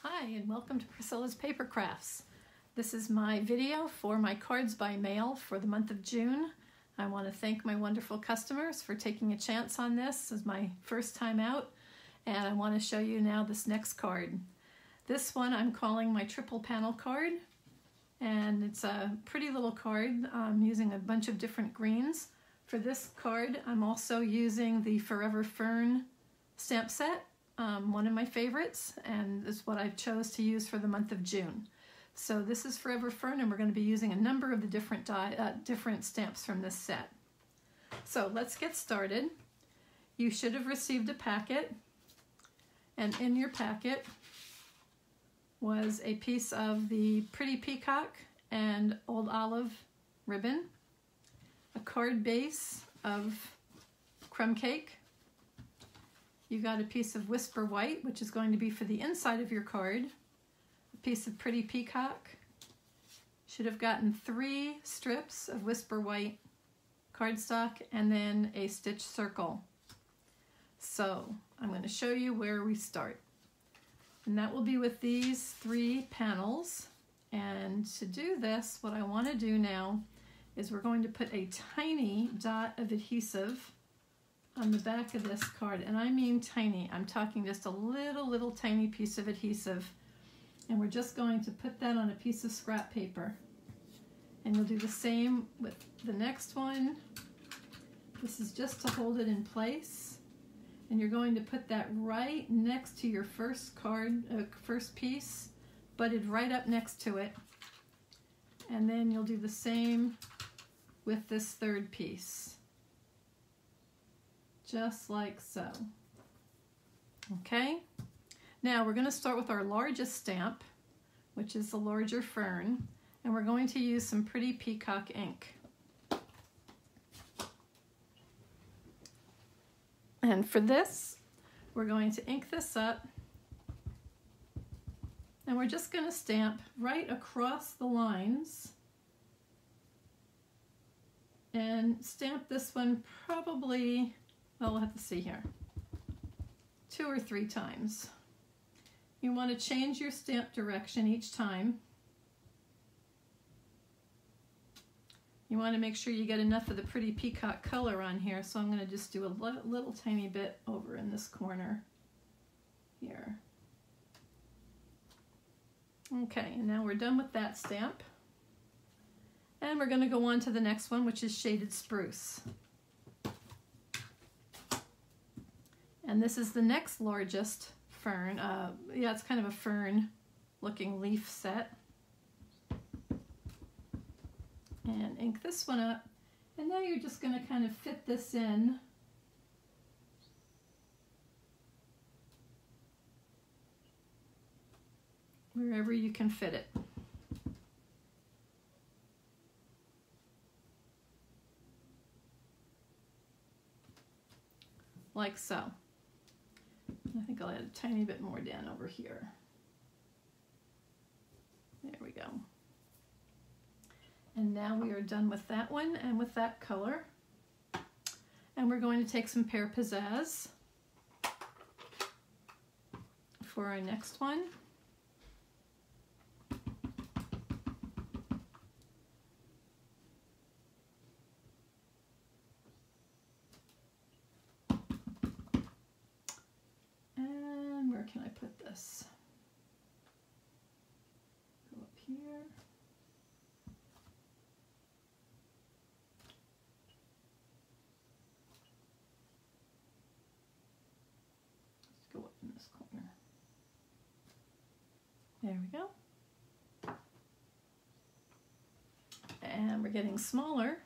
Hi, and welcome to Priscilla's Paper Crafts. This is my video for my cards by mail for the month of June. I want to thank my wonderful customers for taking a chance on this. This is my first time out, and I want to show you now this next card. This one I'm calling my triple panel card, and it's a pretty little card. I'm using a bunch of different greens. For this card, I'm also using the Forever Fern stamp set. One of my favorites, and is what I chose to use for the month of June. So this is Forever Fern, and we're going to be using a number of the different stamps from this set. So let's get started. You should have received a packet, and in your packet was a piece of the Pretty Peacock and Old Olive ribbon, a card base of crumb cake. You got a piece of Whisper White, which is going to be for the inside of your card. A piece of Pretty Peacock. Should have gotten 3 strips of Whisper White cardstock and then a stitch circle. So I'm going to show you where we start. And that will be with these 3 panels. And to do this, what I want to do now is we're going to put a tiny dot of adhesive on the back of this card, and I mean tiny. I'm talking just a little tiny piece of adhesive, and we're just going to put that on a piece of scrap paper. And you'll do the same with the next one. This is just to hold it in place, and you're going to put that right next to your first card, first piece, butted right up next to it. And then you'll do the same with this third piece. Just like so. Okay, now we're going to start with our largest stamp, which is the larger fern, and we're going to use some Pretty Peacock ink. And for this, we're going to ink this up, and we're just going to stamp right across the lines, and stamp this one probably, well, we'll have to see here, 2 or 3 times. You want to change your stamp direction each time. You want to make sure you get enough of the Pretty Peacock color on here, so I'm going to just do a little tiny bit over in this corner here. Okay, and now we're done with that stamp. And we're going to go on to the next one, which is Shaded Spruce. And this is the next largest fern. Yeah, it's kind of a fern looking leaf set. And ink this one up. And now you're just going to kind of fit this in. Wherever you can fit it. Like so. I think I'll add a tiny bit more down over here. There we go. And now we are done with that one and with that color. And we're going to take some Pear Pizzazz for our next one. Where can I put this? Go up here. Let's go up in this corner. There we go. And we're getting smaller,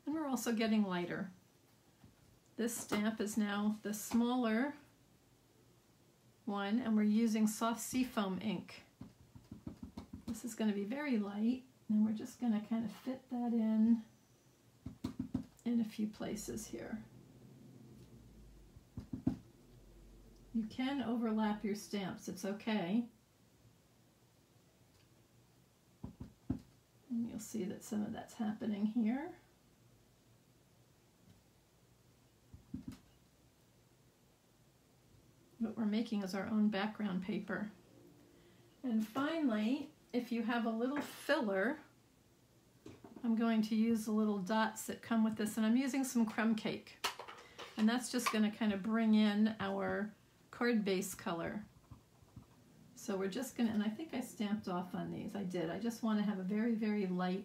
and we're also getting lighter. This stamp is now the smaller one, and we're using soft seafoam ink. This is going to be very light, and we're just going to kind of fit that in a few places here. You can overlap your stamps, it's okay. And you'll see that some of that's happening here. What we're making is our own background paper. And finally, if you have a little filler, I'm going to use the little dots that come with this, and I'm using some crumb cake. And that's just going to kind of bring in our card base color. So we're just going to, and I think I stamped off on these. I did. I just want to have a very, very light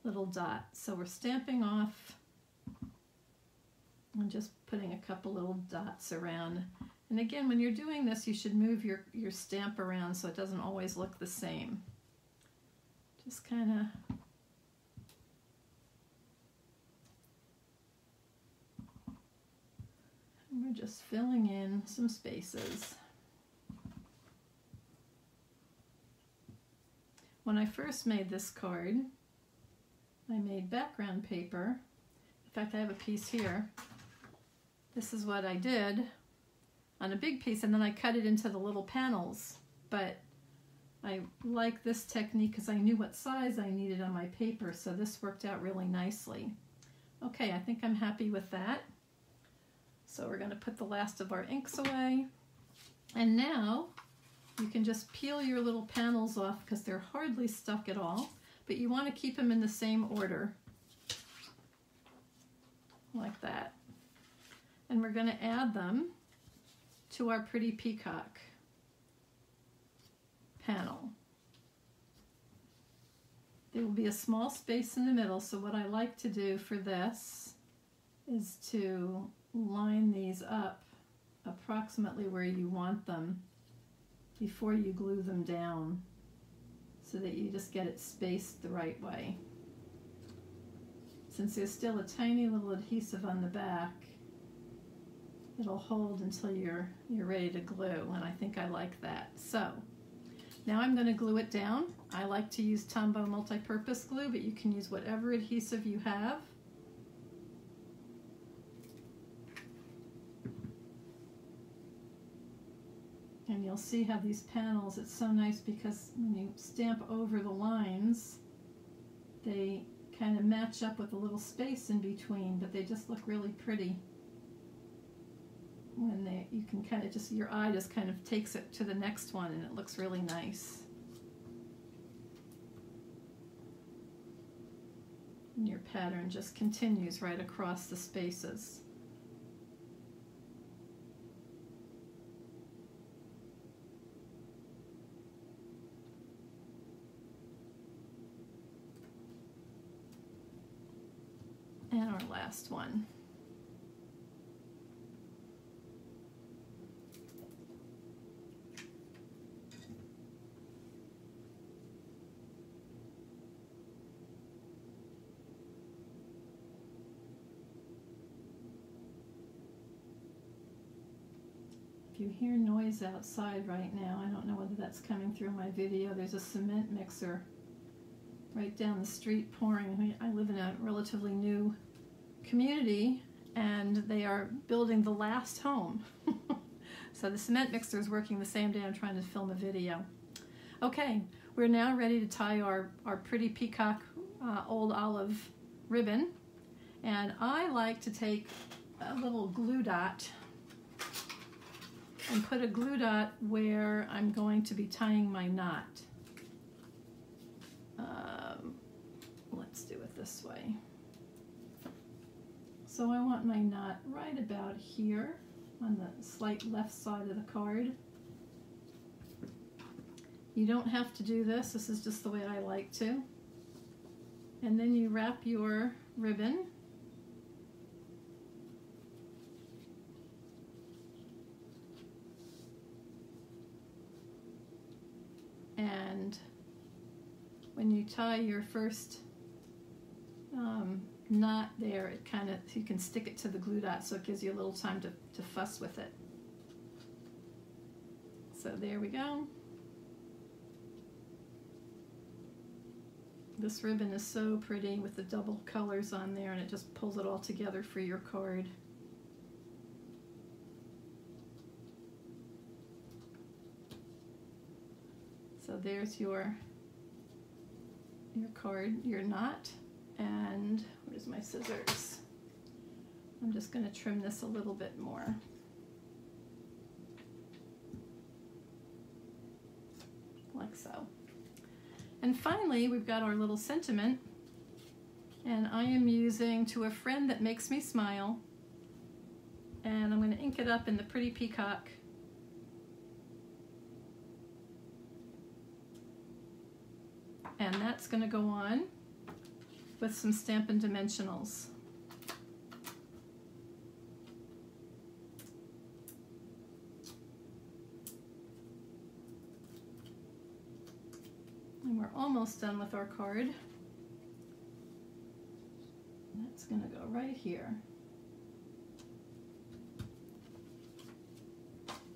little dot. So we're stamping off and just putting a couple little dots around. And again, when you're doing this, you should move your stamp around so it doesn't always look the same. Just kind of... And we're just filling in some spaces. When I first made this card, I made background paper. In fact, I have a piece here. This is what I did on a big piece, and then I cut it into the little panels. But I like this technique because I knew what size I needed on my paper, so this worked out really nicely. Okay, I think I'm happy with that. So we're going to put the last of our inks away. And now you can just peel your little panels off because they're hardly stuck at all, but you want to keep them in the same order, like that. And we're going to add them to our pretty peacock panel. There will be a small space in the middle, so what I like to do for this is to line these up approximately where you want them before you glue them down, so that you just get it spaced the right way. Since there's still a tiny little adhesive on the back, it'll hold until you're ready to glue, and I think I like that. So now I'm going to glue it down. I like to use Tombow multi-purpose glue, but you can use whatever adhesive you have. And you'll see how these panels, it's so nice because when you stamp over the lines, they kind of match up with a little space in between, but they just look really pretty. When you can kind of just, your eye just kind of takes it to the next one and it looks really nice. And your pattern just continues right across the spaces. And our last one. If you hear noise outside right now, I don't know whether that's coming through my video. There's a cement mixer right down the street pouring. I live in a relatively new community and they are building the last home. So the cement mixer is working the same day I'm trying to film a video. Okay, we're now ready to tie our pretty peacock old olive ribbon. And I like to take a little glue dot and put a glue dot where I'm going to be tying my knot. Let's do it this way. So I want my knot right about here on the slight left side of the card. You don't have to do this. This is just the way I like to. And then you wrap your ribbon. And when you tie your first knot there, it kind of, you can stick it to the glue dot so it gives you a little time to fuss with it. So there we go. This ribbon is so pretty with the double colors on there, and it just pulls it all together for your card. So there's your card, your knot, and where's my scissors? I'm just going to trim this a little bit more. like so. And finally, we've got our little sentiment, and I am using "To a Friend That Makes Me Smile," and I'm going to ink it up in the Pretty Peacock. And that's going to go on with some Stampin' Dimensionals. And we're almost done with our card. That's going to go right here.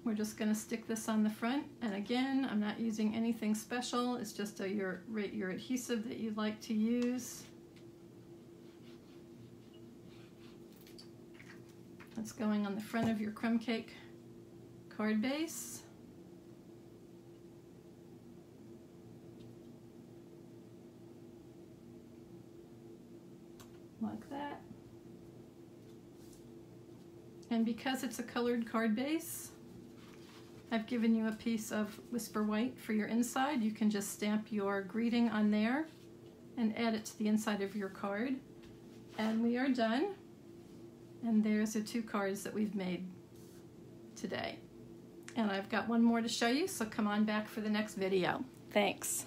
We're just going to stick this on the front, and again, I'm not using anything special. It's just your adhesive that you'd like to use. That's going on the front of your crumb cake card base. Like that. And because it's a colored card base, I've given you a piece of Whisper White for your inside. You can just stamp your greeting on there and add it to the inside of your card. And we are done. And there's the 2 cards that we've made today. And I've got one more to show you, so come on back for the next video. Thanks.